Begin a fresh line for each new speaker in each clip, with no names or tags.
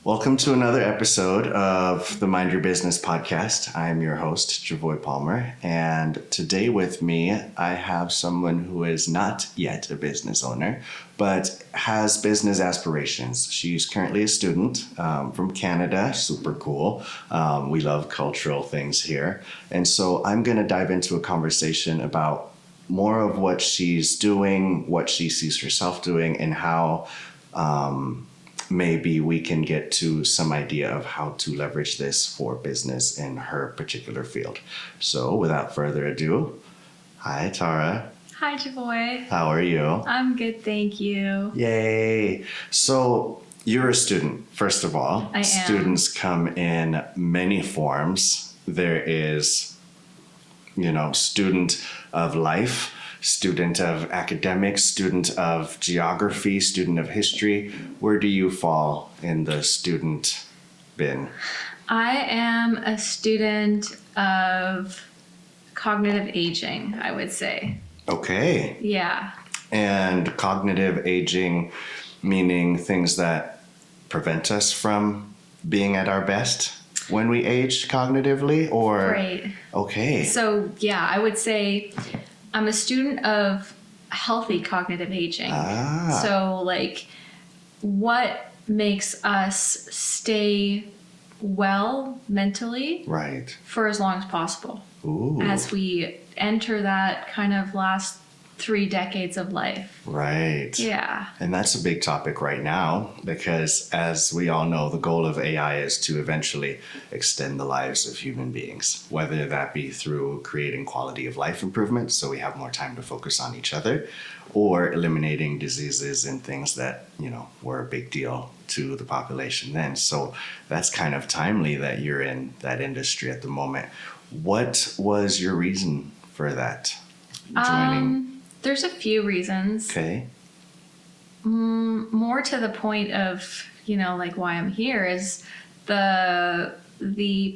Welcome to another episode of the Mind Your Business podcast. I'm your host, Javoy Palmer, and today with me, I have someone who is not yet a business owner, but has business aspirations. She's currently a student from Canada, super cool. We love cultural things here. And so I'm going to dive into a conversation about more of what she's doing, what she sees herself doing, and how maybe we can get to some idea of how to leverage this for business in her particular field. So without further ado, hi Tara.
Hi Javoy.
How are you?
I'm good, thank you.
Yay. So you're a student, first of all.
I am.
Students come in many forms. There is, student of life, student of academics, student of geography, student of history. Where do you fall in the student bin?
I am a student of cognitive aging, I would say.
Okay.
Yeah.
And cognitive aging, meaning things that prevent us from being at our best when we age cognitively, or?
Right.
Okay.
So, yeah, I would say I'm a student of healthy cognitive aging. So, what makes us stay well mentally
Right.
for as long as possible.
Ooh.
As we enter that kind of last 3 decades of life.
Right.
Yeah.
And that's a big topic right now because, as we all know, the goal of AI is to eventually extend the lives of human beings, whether that be through creating quality of life improvements so we have more time to focus on each other, or eliminating diseases and things that, were a big deal to the population then. So that's kind of timely that you're in that industry at the moment. What was your reason for that? Joining?
There's a few reasons.
Okay.
More to the point of, why I'm here is the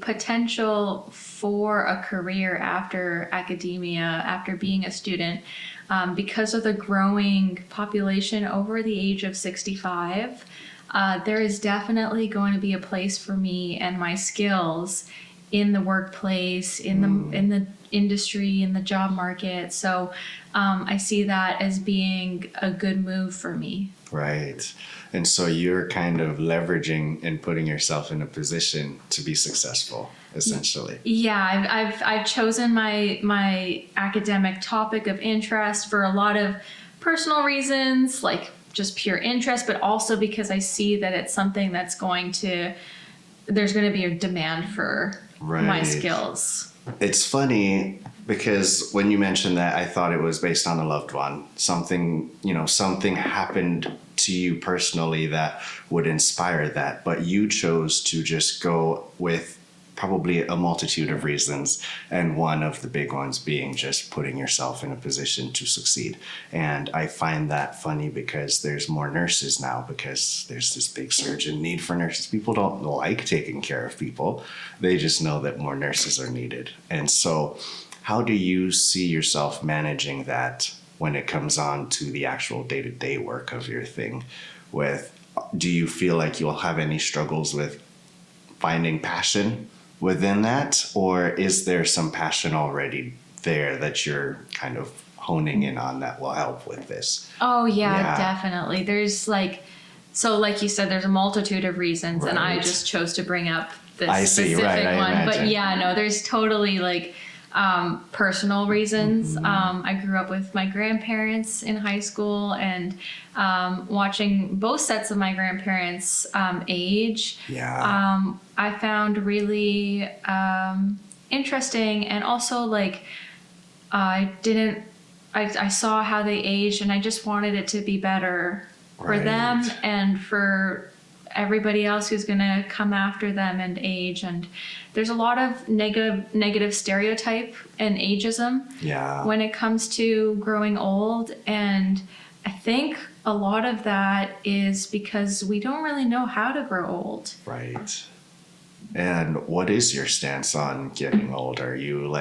potential for a career after academia, after being a student, because of the growing population over the age of 65. There is definitely going to be a place for me and my skills in the workplace, in the industry, in the job market. So I see that as being a good move for me. Right.
And so you're kind of leveraging and putting yourself in a position to be successful, essentially.
Yeah, I've chosen my academic topic of interest for a lot of personal reasons, like just pure interest, but also because I see that it's something that's there's going to be a demand for my skills.
It's funny because when you mentioned that, I thought it was based on a loved one. Something happened to you personally that would inspire that, but you chose to just go with probably a multitude of reasons, and one of the big ones being just putting yourself in a position to succeed. And I find that funny because there's more nurses now, because there's this big surge in need for nurses. People don't like taking care of people. They just know that more nurses are needed. And so how do you see yourself managing that when it comes on to the actual day-to-day work of your thing? Do you feel like you'll have any struggles with finding passion within that, or is there some passion already there that you're kind of honing in on that will help with this?
Oh yeah. Definitely. There's like you said, there's a multitude of reasons, and I just chose to bring up this specific one. But yeah, no, there's totally personal reasons. I grew up with my grandparents in high school, and watching both sets of my grandparents age, I found really interesting. And also I saw how they aged, and I just wanted it to be better for them and for everybody else who's going to come after them and age. And there's a lot of negative stereotype and ageism when it comes to growing old. And I think a lot of that is because we don't really know how to grow old.
Right. And what is your stance on getting old? Are you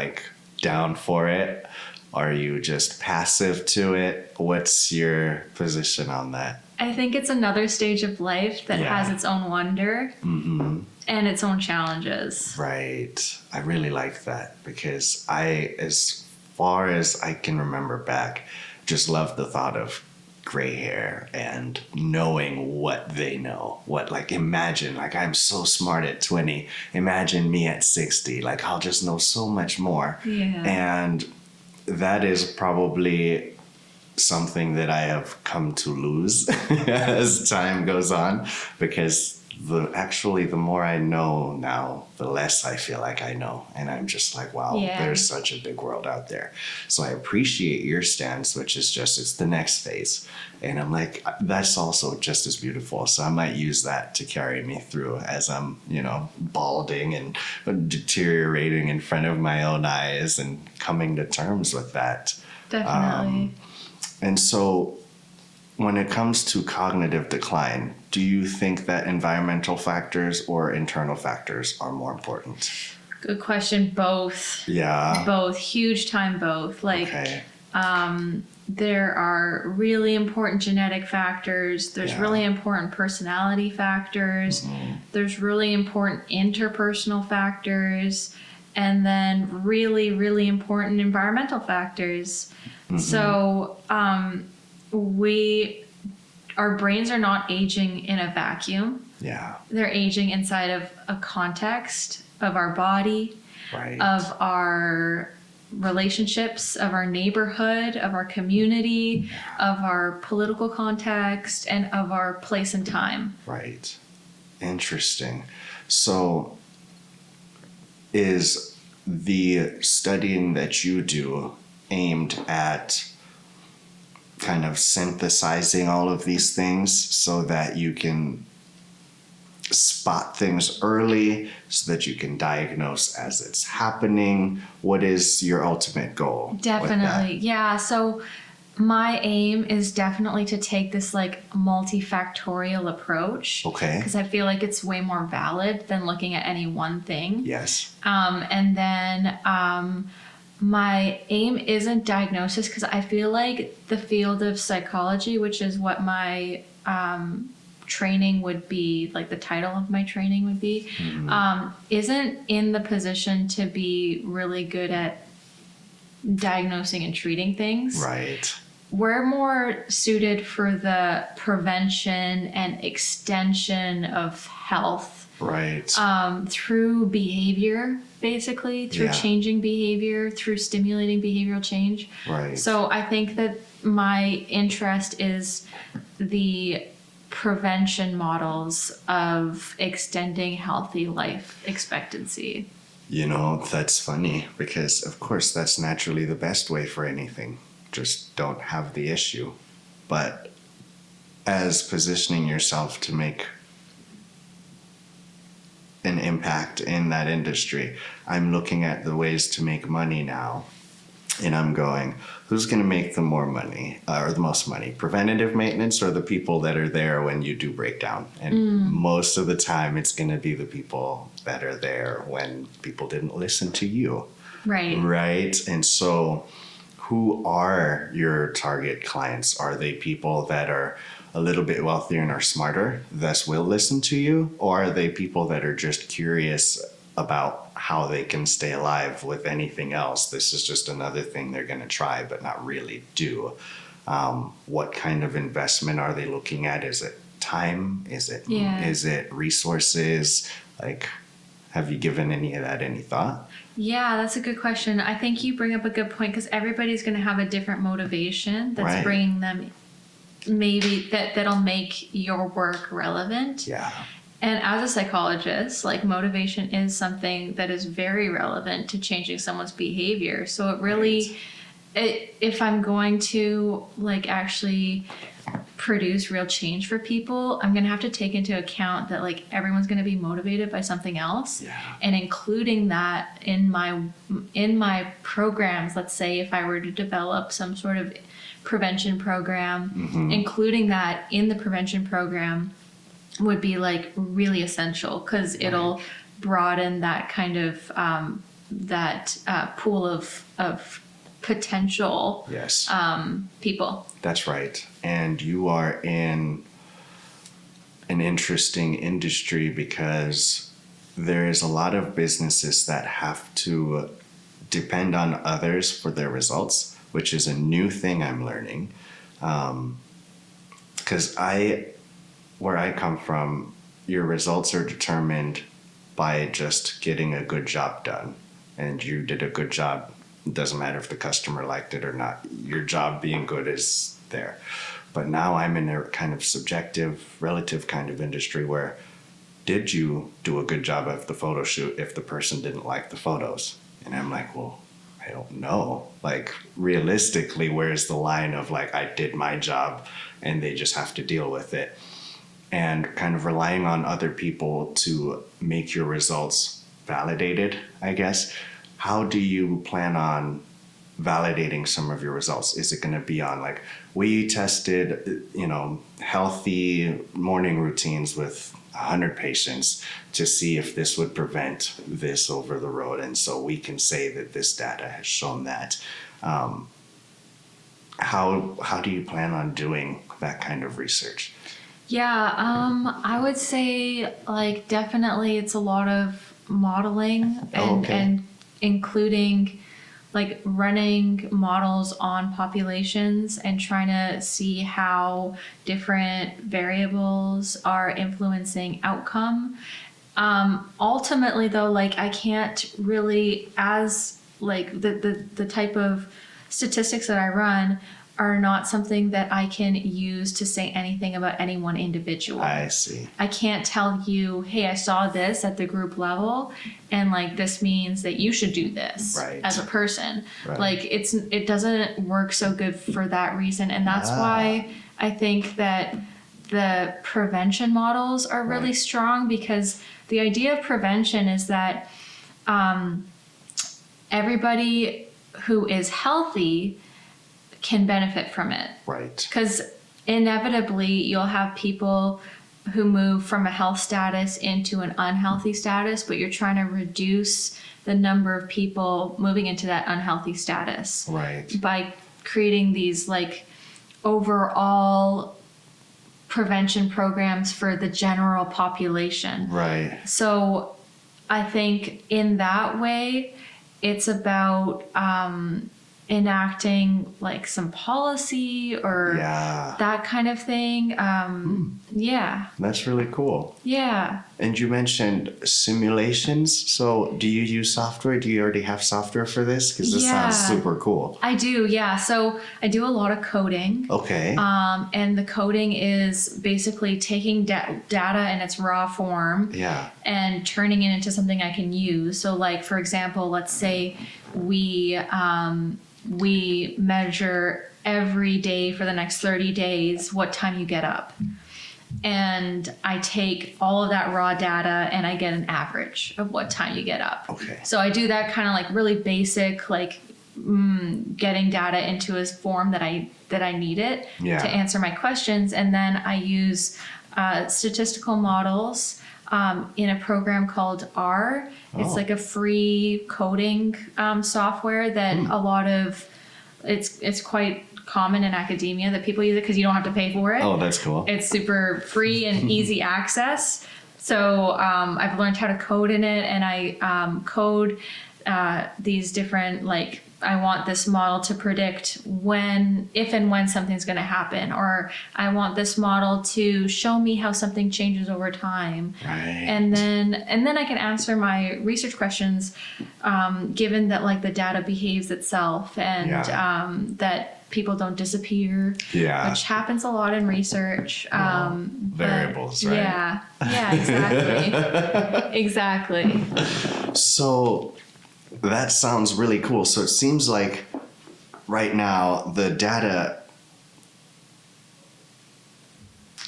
down for it? Are you just passive to it? What's your position on that?
I think it's another stage of life that
Yeah.
has its own wonder and its own challenges.
Right. I really like that because as far as I can remember back, just love the thought of gray hair and knowing what they know. Imagine, I'm so smart at 20. Imagine me at 60. I'll just know so much more.
Yeah.
And that is probably something that I have come to lose as time goes on, because the more I know now, the less I feel like I know. And I'm just like, wow,
Yeah.
there's such a big world out there. So I appreciate your stance, which is just, it's the next phase. And I'm like, that's also just as beautiful. So I might use that to carry me through as I'm, balding and deteriorating in front of my own eyes and coming to terms with that.
Definitely.
And so when it comes to cognitive decline, do you think that environmental factors or internal factors are more important?
Good question. Both.
Yeah.
Both. Huge time both.
Okay.
There are really important genetic factors. There's
Yeah.
really important personality factors. There's really important interpersonal factors. And then really, really important environmental factors. So our brains are not aging in a vacuum.
Yeah.
They're aging inside of a context of our body,
Right.
of our relationships, of our neighborhood, of our community, of our political context, and of our place and time.
Right. Interesting. So is the studying that you do aimed at kind of synthesizing all of these things so that you can spot things early, so that you can diagnose as it's happening? What is your ultimate goal with that?
Definitely. Yeah. So my aim is definitely to take this multifactorial approach.
Okay.
Because I feel like it's way more valid than looking at any one thing.
Yes.
And then my aim isn't diagnosis, because I feel like the field of psychology, which is what my training would be, the title of my training would be, isn't in the position to be really good at diagnosing and treating things.
Right.
We're more suited for the prevention and extension of health.
Right.
Through behavior, basically, through
Yeah.
changing behavior, through stimulating behavioral change.
Right.
So I think that my interest is the prevention models of extending healthy life expectancy.
That's funny because, of course, that's naturally the best way for anything. Just don't have the issue. But as positioning yourself to make an impact in that industry, I'm looking at the ways to make money now. And I'm going, who's going to make the more money or the most money? Preventative maintenance or the people that are there when you do break down? And most of the time, it's going to be the people that are there when people didn't listen to you.
Right.
Right. And so who are your target clients? Are they people that are a little bit wealthier and are smarter, thus will listen to you? Or are they people that are just curious about how they can stay alive with anything else? This is just another thing they're going to try, but not really do. What kind of investment are they looking at? Is it time? Is it resources? Have you given any of that any thought?
Yeah, that's a good question. I think you bring up a good point, because everybody's going to have a different motivation that's
Right.
bringing them, maybe that'll make your work relevant.
Yeah.
And as a psychologist, motivation is something that is very relevant to changing someone's behavior. So it really, if I'm going to actually produce real change for people, I'm going to have to take into account that everyone's going to be motivated by something else.
Yeah.
And including that in my programs. Let's say if I were to develop some sort of prevention program, including that in the prevention program would be really essential, because it'll broaden that kind of pool of potential
Yes.
people.
That's right. And you are in an interesting industry because there is a lot of businesses that have to depend on others for their results, which is a new thing I'm learning. Because where I come from, your results are determined by just getting a good job done. And you did a good job. It doesn't matter if the customer liked it or not. Your job being good is there. But now I'm in a kind of subjective, relative kind of industry where did you do a good job of the photo shoot if the person didn't like the photos? And I'm like, well, I don't know. Like, realistically, where's the line of like, I did my job and they just have to deal with it? And kind of relying on other people to make your results validated, I guess. How do you plan on validating some of your results? Is it going to be on like, we tested, healthy morning routines with 100 patients to see if this would prevent this over the road, and so we can say that this data has shown that. How do you plan on doing that kind of research?
Yeah, I would say like definitely it's a lot of modeling and including like running models on populations and trying to see how different variables are influencing outcome. Ultimately though, like I can't really, as like the type of statistics that I run are not something that I can use to say anything about any one individual.
I see.
I can't tell you, hey, I saw this at the group level and like this means that you should do this as a person.
Right.
Like it doesn't work so good for that reason. And that's why I think that the prevention models are really strong, because the idea of prevention is that everybody who is healthy can benefit from it.
Right.
Because inevitably you'll have people who move from a health status into an unhealthy status, but you're trying to reduce the number of people moving into that unhealthy status.
Right.
By creating these like overall prevention programs for the general population.
Right.
So I think in that way, it's about enacting like some policy or that kind of thing. Yeah.
That's really cool.
Yeah.
And you mentioned simulations. So do you use software? Do you already have software for this? Because this sounds super cool.
I do, yeah. So I do a lot of coding.
Okay.
And the coding is basically taking data in its raw form and turning it into something I can use. So like, for example, let's say we measure every day for the next 30 days what time you get up. And I take all of that raw data and I get an average of what time you get up.
Okay.
So I do that kind of like really basic, like getting data into a form that I need it to answer my questions. And then I use statistical models in a program called R. It's like a free coding software that a lot of, it's quite common in academia that people use it because you don't have to pay for it.
Oh, that's cool.
It's super free and easy access. So I've learned how to code in it, and I code these different, like, I want this model to predict if and when something's going to happen, or I want this model to show me how something changes over time.
Right.
And then I can answer my research questions, given that like the data behaves itself and that people don't disappear, which happens a lot in research.
Variables, right?
Yeah, exactly. Exactly.
So that sounds really cool. So it seems like right now the data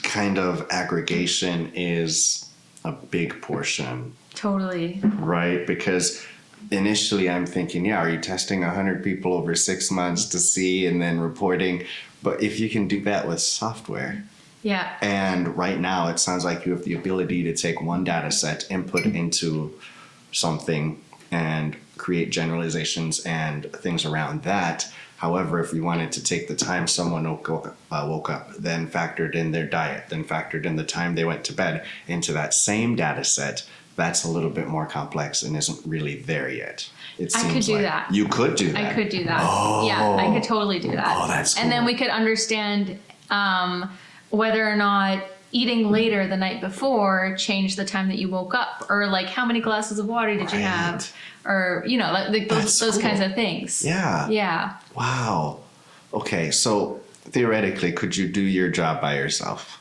kind of aggregation is a big portion.
Totally.
Right? Because initially I'm thinking, are you testing 100 people over 6 months to see and then reporting? But if you can do that with software.
Yeah.
And right now it sounds like you have the ability to take one data set, input into something, and create generalizations and things around that. However, if you wanted to take the time someone woke up, then factored in their diet, then factored in the time they went to bed into that same data set, that's a little bit more complex and isn't really there yet.
I could do that.
You could do that.
I could do that.
Oh.
Yeah, I could totally do that.
Oh, that's cool.
And then we could understand whether or not eating later the night before changed the time that you woke up, or like how many glasses of water did you have, or you know, like those
cool.
kinds of things.
Yeah.
Yeah.
Wow. Okay, so theoretically, could you do your job by yourself?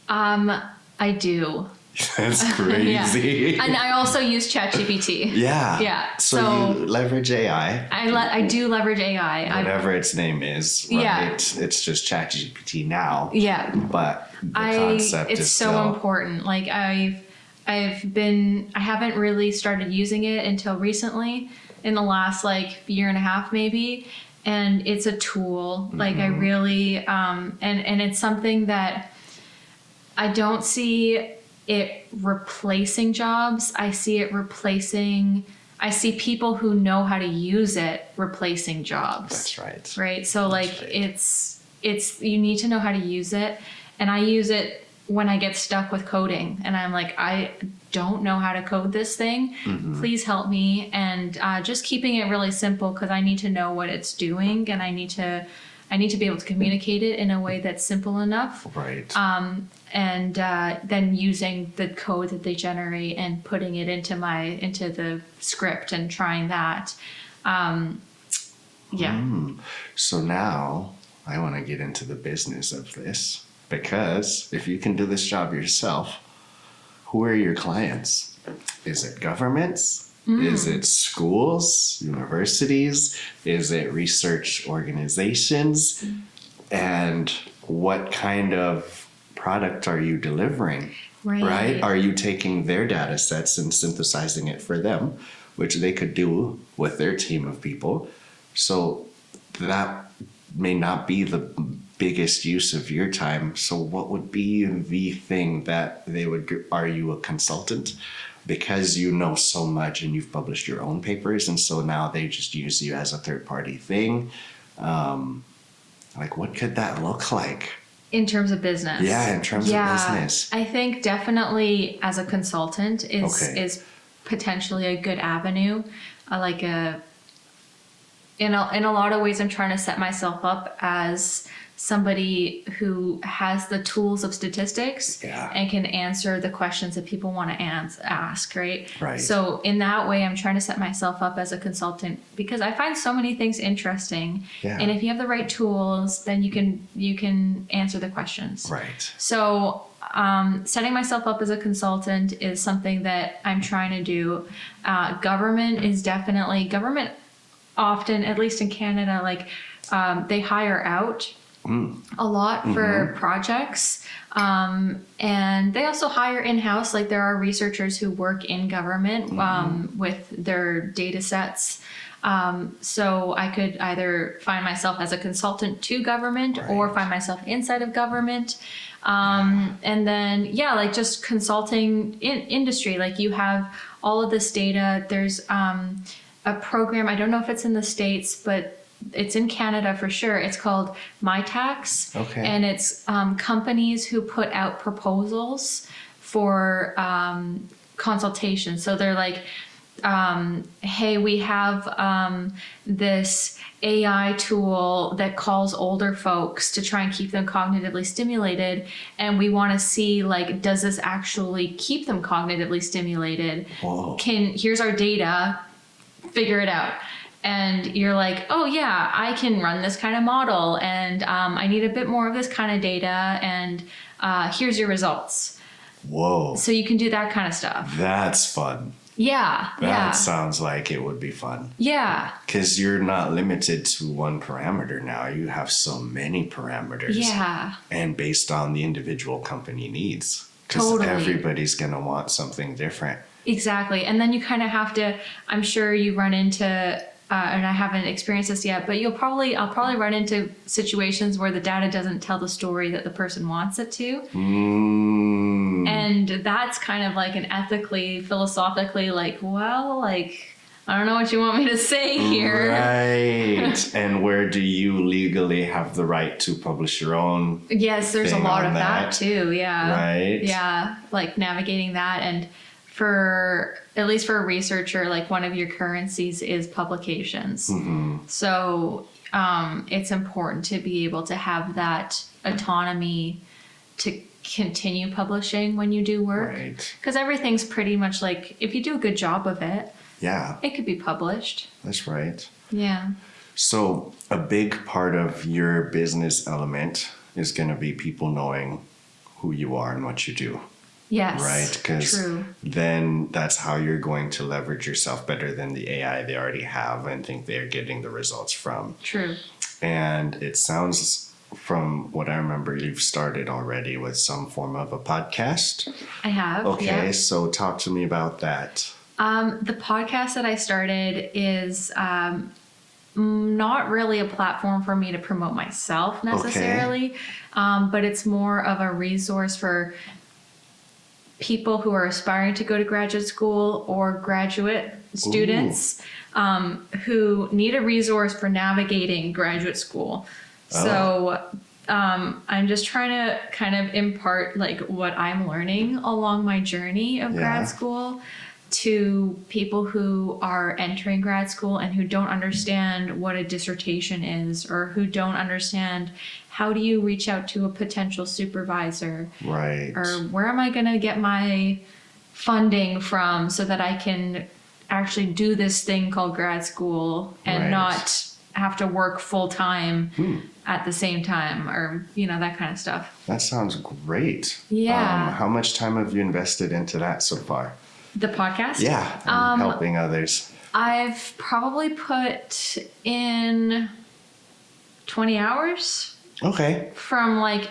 I do.
That's crazy.
Yeah. And I also use ChatGPT.
Yeah.
Yeah.
So you leverage AI.
I do leverage AI.
Whatever its name is, right?
Yeah.
It's just ChatGPT now.
Yeah.
But the concept
it's
is
so
still
important. Like I haven't really started using it until recently, in the last like year and a half maybe. And it's a tool. Like I really and it's something that I don't see it replacing jobs. I see people who know how to use it replacing jobs.
That's right.
Right. So like it's you need to know how to use it. And I use it when I get stuck with coding and I'm like, I don't know how to code this thing. Please help me. And just keeping it really simple, because I need to know what it's doing, and I need to be able to communicate it in a way that's simple enough.
Right.
And then using the code that they generate and putting it into the script and trying that.
So now I want to get into the business of this, because if you can do this job yourself, who are your clients? Is it governments? Is it schools, universities? Is it research organizations? And what kind of product are you delivering? Right? Are you taking their data sets and synthesizing it for them, which they could do with their team of people? So that may not be the biggest use of your time. So what would be the thing that they would, are you a consultant? Because you know so much and you've published your own papers, and so now they just use you as a third-party thing. Like, what could that look like?
In terms of business.
Yeah, in terms of business.
I think definitely as a consultant is potentially a good avenue. In a lot of ways, I'm trying to set myself up as somebody who has the tools of statistics and can answer the questions that people want to ask, right?
Right.
So in that way, I'm trying to set myself up as a consultant, because I find so many things interesting.
Yeah.
And if you have the right tools, then you can answer the questions.
Right.
So setting myself up as a consultant is something that I'm trying to do. Government often, at least in Canada, like they hire out a lot for projects, and they also hire in-house. Like there are researchers who work in government with their data sets. So I could either find myself as a consultant to government or find myself inside of government. And then, like just consulting in industry. Like you have all of this data. There's a program, I don't know if it's in the States, but it's in Canada for sure. It's called My Tax.
Okay.
And it's companies who put out proposals for consultation. So they're like, hey, we have this AI tool that calls older folks to try and keep them cognitively stimulated. And we want to see, like, does this actually keep them cognitively stimulated?
Whoa.
Here's our data, figure it out. And you're like, oh yeah, I can run this kind of model, and I need a bit more of this kind of data, and here's your results.
Whoa.
So you can do that kind of stuff.
That's fun.
Yeah.
That sounds like it would be fun.
Yeah.
Because you're not limited to one parameter now. You have so many parameters.
Yeah. And
based on the individual company needs. Because
totally.
Everybody's going to want something different.
Exactly. And then you kind of have to, I'm sure you run into, and I haven't experienced this yet, but I'll probably run into situations where the data doesn't tell the story that the person wants it to. And that's kind of like an ethically, philosophically, like, well, like, I don't know what you want me to say here.
Right. And where do you legally have the right to publish your own?
Yes, there's a
thing
lot
on
of that too. Yeah.
Right.
Yeah. Like navigating that. And for, at least for a researcher, like one of your currencies is publications. So it's important to be able to have that autonomy to continue publishing when you do work.
Right.
Because everything's pretty much like, if you do a good job of it,
Yeah,
it could be published.
that's right.
Yeah.
So a big part of your business element is going to be people knowing who you are and what you do.
Yes.
Right? Because
True.
then that's how you're going to leverage yourself better than the AI they already have and think they're getting the results from.
True.
And it sounds, from what I remember, you've started already with some form of a podcast.
I have.
Okay,
Yeah.
so talk to me about that.
The podcast that I started is not really a platform for me to promote myself necessarily, but it's more of a resource for people who are aspiring to go to graduate school or graduate students who need a resource for navigating graduate school. So I'm just trying to kind of impart like what I'm learning along my journey of grad school to people who are entering grad school and who don't understand what a dissertation is, or who don't understand how do you reach out to a potential supervisor,
Right.
or where am I going to get my funding from so that I can actually do this thing called grad school and
Right.
not have to work full time at the same time, or that kind of stuff.
That sounds great.
Yeah.
How much time have you invested into that so far?
The podcast?
Yeah, and helping others.
I've probably put in 20 hours
Okay.
from like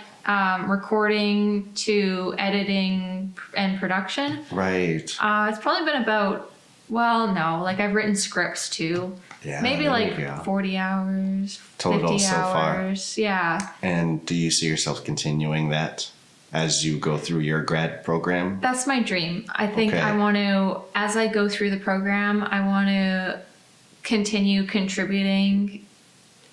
recording to editing and production.
Right.
It's probably been about, I've written scripts too.
Yeah.
Maybe
there
like
you go.
40 hours,
Total
50
so far.
hours. Yeah.
And do you see yourself continuing that as you go through your grad program?
That's my dream. I think
Okay.
I want to, as I go through the program, I want to continue contributing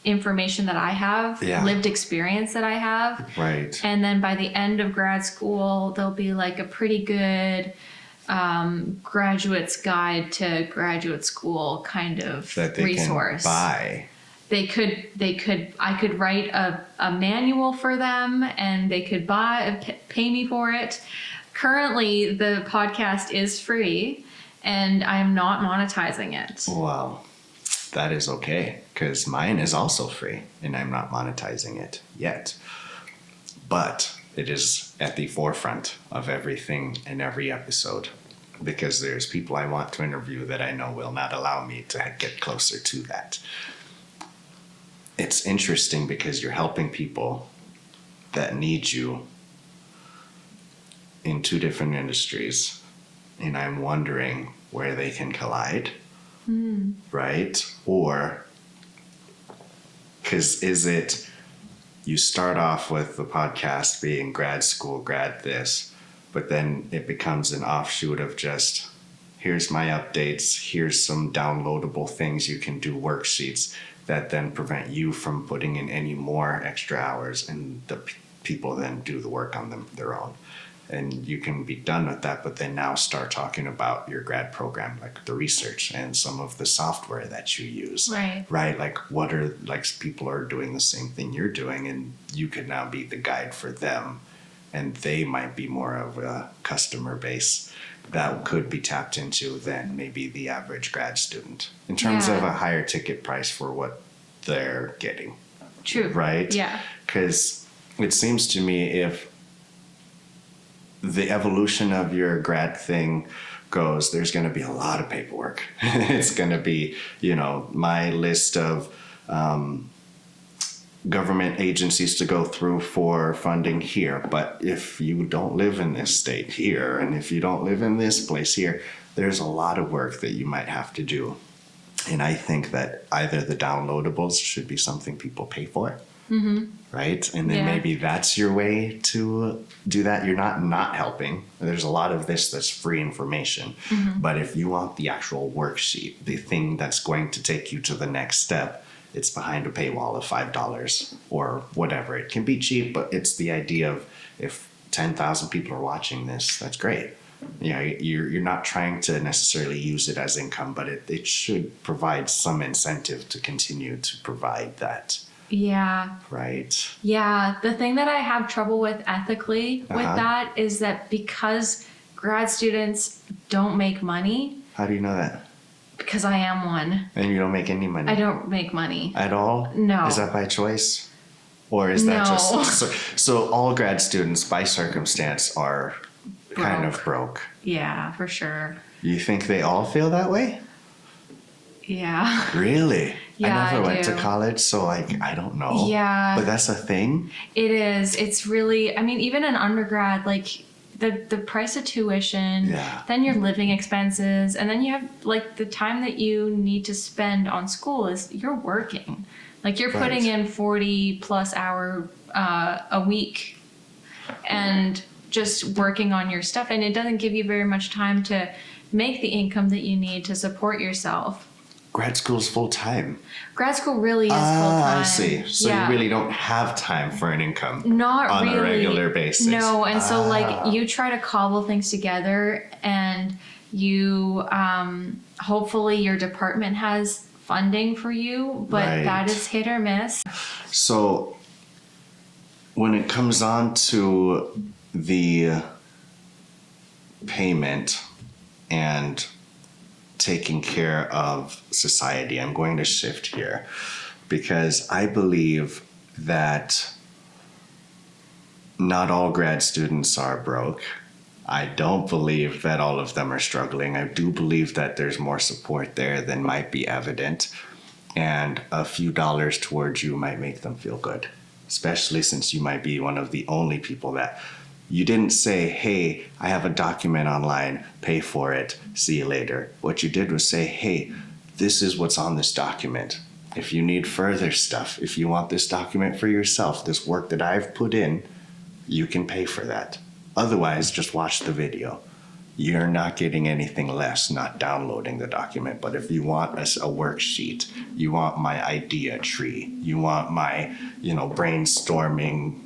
information that I have,
Yeah.
lived experience that I have.
Right.
And then by the end of grad school, there'll be like a pretty good graduate's guide to graduate school kind of
That they
resource.
can buy.
I could write a manual for them, and they could pay me for it. Currently, the podcast is free and I'm not monetizing it.
Well, that is okay, because mine is also free and I'm not monetizing it yet. But it is at the forefront of everything in every episode, because there's people I want to interview that I know will not allow me to get closer to that. It's interesting because you're helping people that need you in two different industries, and I'm wondering where they can collide, right? Or, because is it, you start off with the podcast being grad school, grad this, but then it becomes an offshoot of just, here's my updates, here's some downloadable things you can do, worksheets that then prevent you from putting in any more extra hours, and the people then do the work on their own. And you can be done with that, but then now start talking about your grad program, like the research and some of the software that you use.
Right.
Right? Like what are, like people are doing the same thing you're doing, and you could now be the guide for them. And they might be more of a customer base that could be tapped into than maybe the average grad student in terms of a higher ticket price for what they're getting.
True.
Right?
Yeah.
Because it seems to me if the evolution of your grad thing goes, there's going to be a lot of paperwork. It's going to be, my list of government agencies to go through for funding here. But if you don't live in this state here, and if you don't live in this place here, there's a lot of work that you might have to do. And I think that either the downloadables should be something people pay for, right? And then
Yeah.
maybe that's your way to do that. You're not helping. There's a lot of this that's free information. But if you want the actual worksheet, the thing that's going to take you to the next step, it's behind a paywall of $5 or whatever. It can be cheap, but it's the idea of if 10,000 people are watching this, that's great. You're not trying to necessarily use it as income, but it should provide some incentive to continue to provide that.
Yeah.
Right.
Yeah. The thing that I have trouble with ethically with
Uh-huh.
that is that because grad students don't make money,
How do you know that?
because I am one,
And you don't make any money
I don't make money.
at all?
No.
Is that by choice? Or is that
No.
so all grad students by circumstance are kind of broke?
Yeah, for sure.
You think they all feel that way?
Yeah.
Really?
Yeah,
I never
I
went to
do.
college, so I don't know.
Yeah.
But that's a thing?
It is. It's really, I mean, even in undergrad, like the price of tuition,
Yeah.
then your living expenses, and then you have like the time that you need to spend on school is you're working. Like you're putting
Right.
in 40 plus hour a week and just working on your stuff. And it doesn't give you very much time to make the income that you need to support yourself.
Grad school's full time.
Grad school really is full time.
I see. So you really don't have time for an income.
Not
on
really.
a regular basis.
No, and so like you try to cobble things together, and you hopefully your department has funding for you, but
Right.
that is hit or miss.
So when it comes on to the payment and taking care of society, I'm going to shift here because I believe that not all grad students are broke. I don't believe that all of them are struggling. I do believe that there's more support there than might be evident, and a few dollars towards you might make them feel good, especially since you might be one of the only people that you didn't say, hey, I have a document online, pay for it, see you later. What you did was say, hey, this is what's on this document. If you need further stuff, if you want this document for yourself, this work that I've put in, you can pay for that. Otherwise, just watch the video. You're not getting anything less, not downloading the document. But if you want a worksheet, you want my idea tree, you want my, brainstorming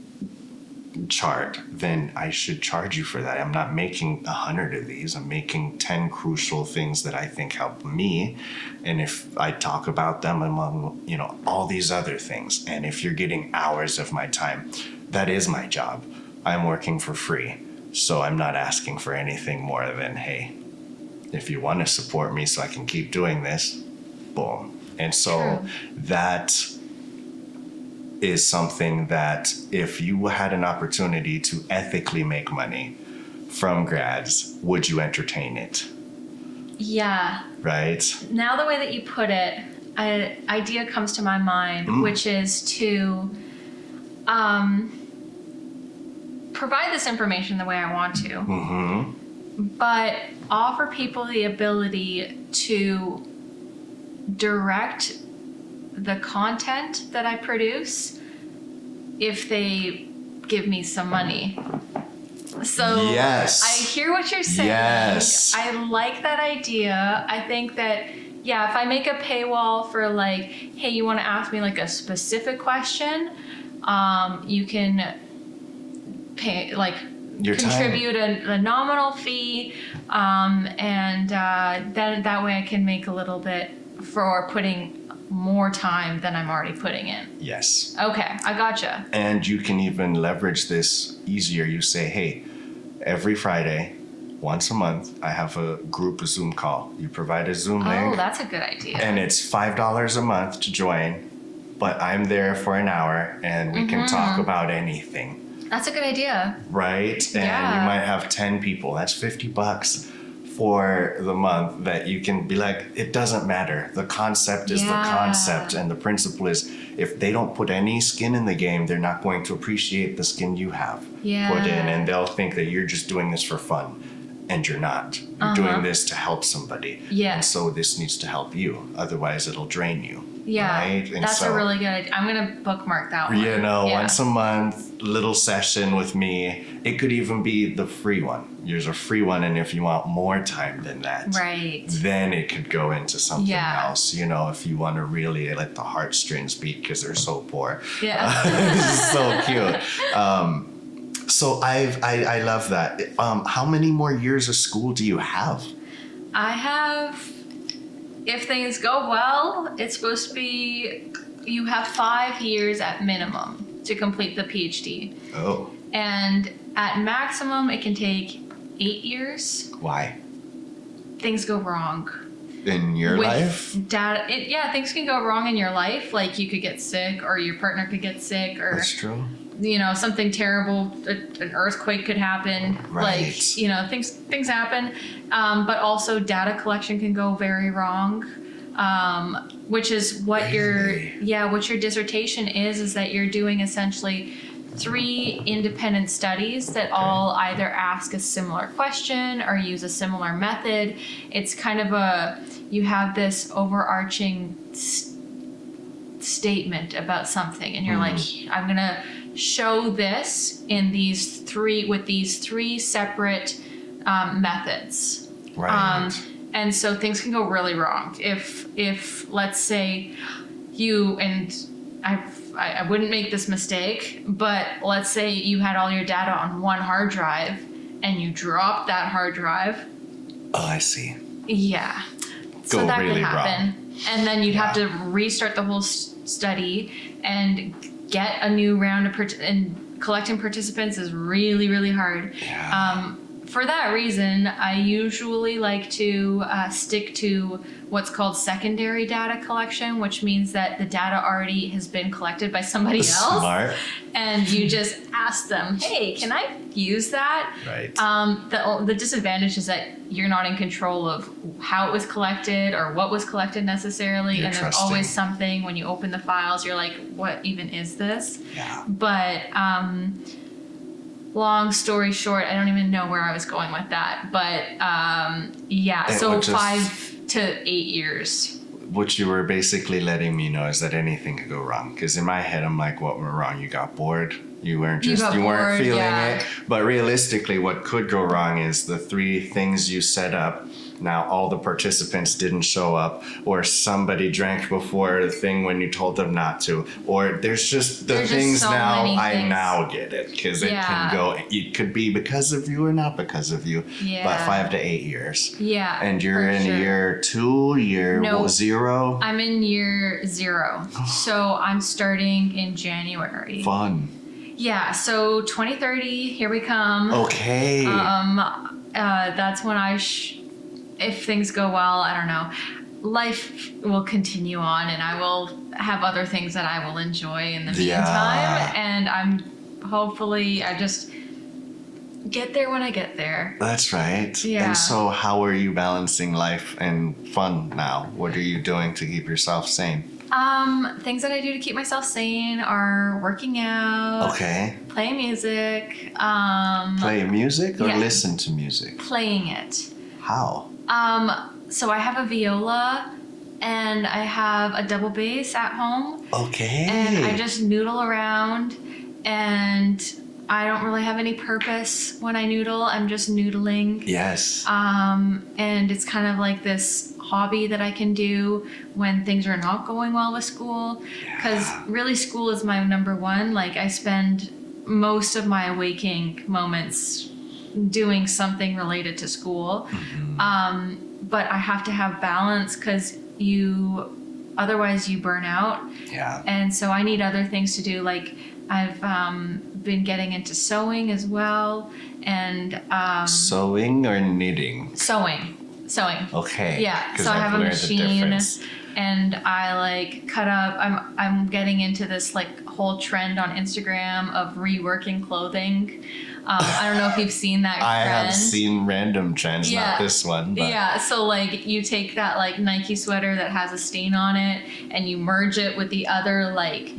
chart, then I should charge you for that. I'm not making 100 of these. I'm making 10 crucial things that I think help me. And if I talk about them among, all these other things, and if you're getting hours of my time, that is my job. I'm working for free. So I'm not asking for anything more than, hey, if you want to support me so I can keep doing this, boom. And so
True.
that is something that if you had an opportunity to ethically make money from grads, would you entertain it?
Yeah.
Right?
Now the way that you put it, an idea comes to my mind, which is to provide this information the way I want to, but offer people the ability to direct the content that I produce if they give me some money. So
Yes.
I hear what you're saying.
Yes.
I like that idea. I think that, yeah, if I make a paywall for like, hey, you want to ask me like a specific question, you can pay like
Your time.
contribute a nominal fee, and then that way I can make a little bit for putting more time than I'm already putting in.
Yes.
Okay, I gotcha.
And you can even leverage this easier. You say, hey, every Friday, once a month, I have a group Zoom call. You provide a Zoom
Oh,
link,
that's a good idea.
and it's $5 a month to join, but I'm there for an hour and we can talk about anything.
That's a good idea.
Right? And
Yeah.
you might have 10 people. That's $50 for the month that you can be like, it doesn't matter. The concept is the
Yeah.
concept. And the principle is if they don't put any skin in the game, they're not going to appreciate the skin you have
Yeah.
put in. And they'll think that you're just doing this for fun. and you're not. You're doing this to help somebody.
Yeah.
And so this needs to help you. Otherwise, it'll drain you.
Yeah.
Right? And
That's
so,
a really good idea. I'm going to bookmark that one.
you know, once a month, little session with me. It could even be the free one. There's a free one, and if you want more time than that,
Right.
then it could go into something
Yeah.
else. You know, if you want to really let the heartstrings beat because they're so poor.
Yeah.
This is so cute. So I love that. How many more years of school do you have?
I have, if things go well, it's supposed to be, you have 5 years at minimum to complete the PhD.
Oh,
And at maximum, it can take 8 years.
why?
Things go wrong.
In your life?
Data, things can go wrong in your life. Like you could get sick, or your partner could get sick, or
That's true.
something terrible, an earthquake could happen.
Right.
Like things happen. But also data collection can go very wrong. Which is what
Really?
what your dissertation is that you're doing essentially 3 independent studies that all either ask a similar question or use a similar method. It's kind of you have this overarching statement about something, and you're like, I'm gonna show this in these 3 separate methods.
Right.
And so things can go really wrong. If let's say you, and I wouldn't make this mistake, but let's say you had all your data on one hard drive and you dropped that hard drive.
Oh, I see.
Yeah. So
Go
that
really
could happen.
wrong.
And then you'd have to restart the whole study and get a new round of and collecting participants is really, really hard.
Yeah.
For that reason, I usually like to stick to what's called secondary data collection, which means that the data already has been collected by somebody else.
Smart.
And you just ask them, hey, can I use that?
Right.
The disadvantage is that you're not in control of how it was collected or what was collected necessarily.
You're
and there's
trusting.
always something when you open the files, you're like, what even is this?
Yeah.
But long story short, I don't even know where I was going with that. But
It
so
would just-
5 to 8 years.
What you were basically letting me know is that anything could go wrong. Because in my head, I'm like, what went wrong? You got bored. You weren't
You got
weren't
bored,
feeling
yeah.
it. But realistically, what could go wrong is the 3 things you set up. Now all the participants didn't show up, or somebody drank before the thing when you told them not to, or there's just
There's just
things
so
now.
many
I
things.
now get it because it
Yeah.
can go. It could be because of you or not because of you.
Yeah.
But 5 to 8 years.
Yeah.
And you're
for
in
sure.
year 2, year
No.
0.
I'm in year 0. So I'm starting in January.
Fun.
Yeah, so 2030, here we come.
Okay.
That's when if things go well, I don't know, life will continue on and I will have other things that I will enjoy in the meantime. And I just get there when I get there.
That's right.
Yeah.
And so how are you balancing life and fun now? What are you doing to keep yourself sane?
Things that I do to keep myself sane are working out,
Okay.
playing music,
Play music or
yeah.
listen to music?
playing it.
How?
So I have a viola and I have a double bass at home.
Okay.
And I just noodle around, and I don't really have any purpose when I noodle. I'm just noodling.
Yes.
And it's kind of like this hobby that I can do when things are not going well with school. Because really, school is my number one. Like, I spend most of my waking moments doing something related to school. But I have to have balance because otherwise you burn out.
Yeah.
And so I need other things to do. Like I've been getting into sewing as well, and
Sewing or knitting?
sewing.
Okay.
Yeah.
'Cause
So I
I've
have a
learned the
machine,
difference.
and I like cut up. I'm getting into this like whole trend on Instagram of reworking clothing. I don't know if you've seen that trend.
I have seen random trends, not this one. But.
Yeah, so like you take that like Nike sweater that has a stain on it and you merge it with the other like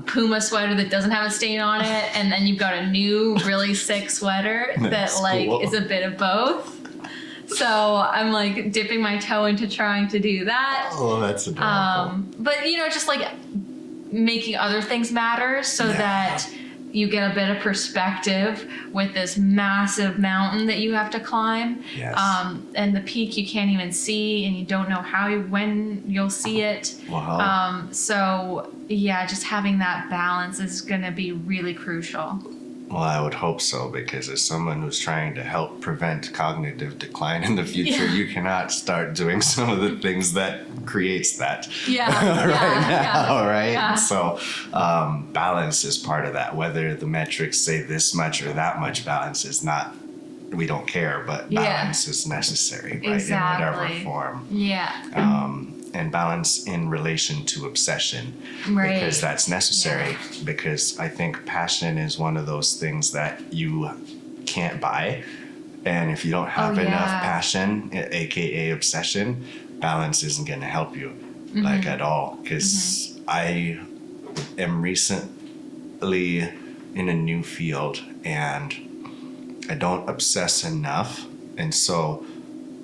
Puma sweater that doesn't have a stain on it, and then you've got a new really sick sweater that like
cool.
is a bit of both. So I'm like dipping my toe into trying to do that.
Oh, that's adorable.
But you know, just like making other things matter so that you get a bit of perspective with this massive mountain that you have to climb.
Yes.
And the peak you can't even see, and you don't know when you'll see it.
Wow.
So yeah, just having that balance is going to be really crucial.
Well, I would hope so, because as someone who's trying to help prevent cognitive decline in the future, you cannot start doing some of the things that creates that right?
Yeah.
So balance is part of that. Whether the metrics say this much or that much, balance is not, we don't care, but balance is necessary, right?
Exactly.
In whatever form.
Yeah.
And balance in relation to obsession,
Right.
because that's necessary. Because I think passion is one of those things that you can't buy, and if you don't have enough passion, aka obsession, balance isn't going to help you like at all. Because I am recently in a new field and I don't obsess enough, and so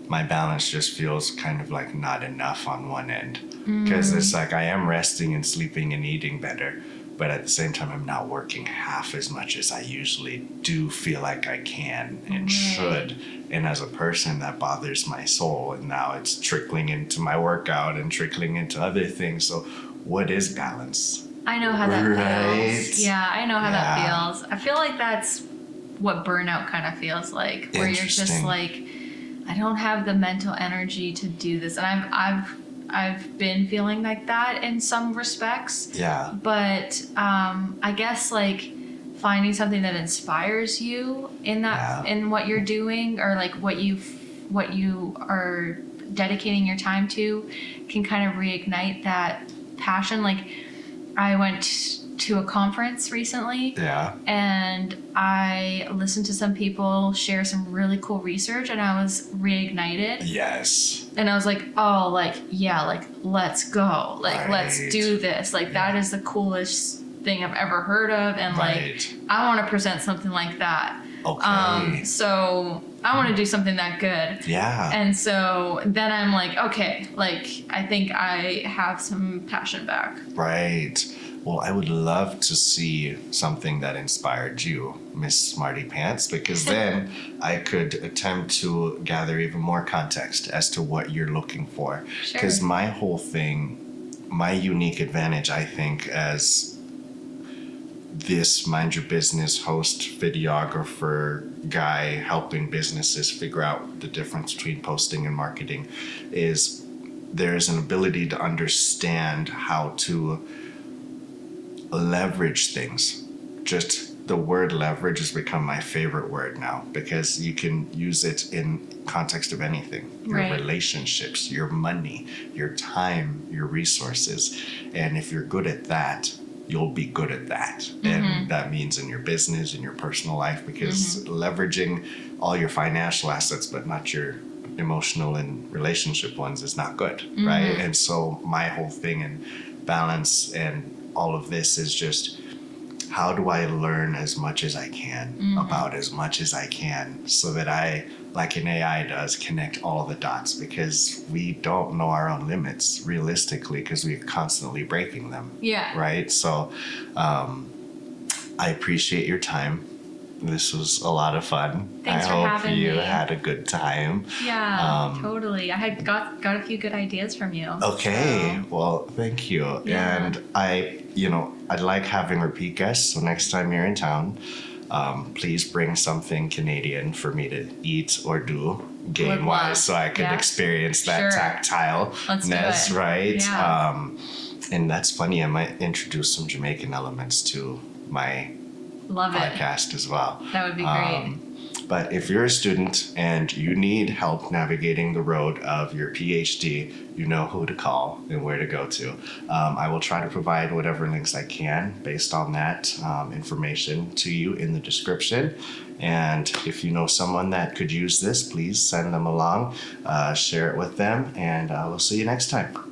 my balance just feels kind of like not enough on one end, because it's like I am resting and sleeping and eating better, but at the same time I'm not working half as much as I usually do feel like I can and should. And as a person, that bothers my soul, and now it's trickling into my workout and trickling into other things. So what is balance?
I know how that feels.
Right.
Yeah, I know how that feels. I feel like that's what burnout kind of feels like, where you're just like, I don't have the mental energy to do this. And I've been feeling like that in some respects.
Yeah.
But I guess like finding something that inspires you in that in what you're doing, or like what you are dedicating your time to, can kind of reignite that passion. Like I went to a conference recently, and I listened to some people share some really cool research, and I was reignited.
Yes.
And I was like, oh, like, yeah, like, let's go. Like, let's do this. Like, that is the coolest thing I've ever heard of. And like, I want to present something like that.
Okay.
So I want to do something that good.
Yeah.
And so then I'm like, okay, like, I think I have some passion back.
Right. Well, I would love to see something that inspired you, Miss Smarty Pants, because then I could attempt to gather even more context as to what you're looking for. Because my whole thing, my unique advantage, I think, as this mind your business host, videographer guy helping businesses figure out the difference between posting and marketing, is there's an ability to understand how to leverage things. Just the word leverage has become my favorite word now, because you can use it in context of anything. Your relationships, your money, your time, your resources. And if you're good at that, you'll be good at that. And that means in your business, in your personal life, because leveraging all your financial assets but not your emotional and relationship ones is not good, right? And so my whole thing in balance and all of this is just, how do I learn as much as I can about as much as I can, so that I, like an AI does, connect all the dots, because we don't know our own limits realistically, because we're constantly breaking them. Yeah. Right? So I appreciate your time. This was a lot of fun.
Thanks for having me.
I hope you had a good time.
Yeah, totally. I had got a few good ideas from you.
Okay, well, thank you.
Yeah.
And I'd like having repeat guests. So next time you're in town, please bring something Canadian for me to eat or do game-wise, so I could experience that tactile-ness, right?
Yeah.
And that's funny. I might introduce some Jamaican elements to my podcast as well.
That would be great.
But if you're a student and you need help navigating the road of your PhD, you know who to call and where to go to. I will try to provide whatever links I can based on that information to you in the description. And if you know someone that could use this, please send them along, share it with them, and we'll see you next time.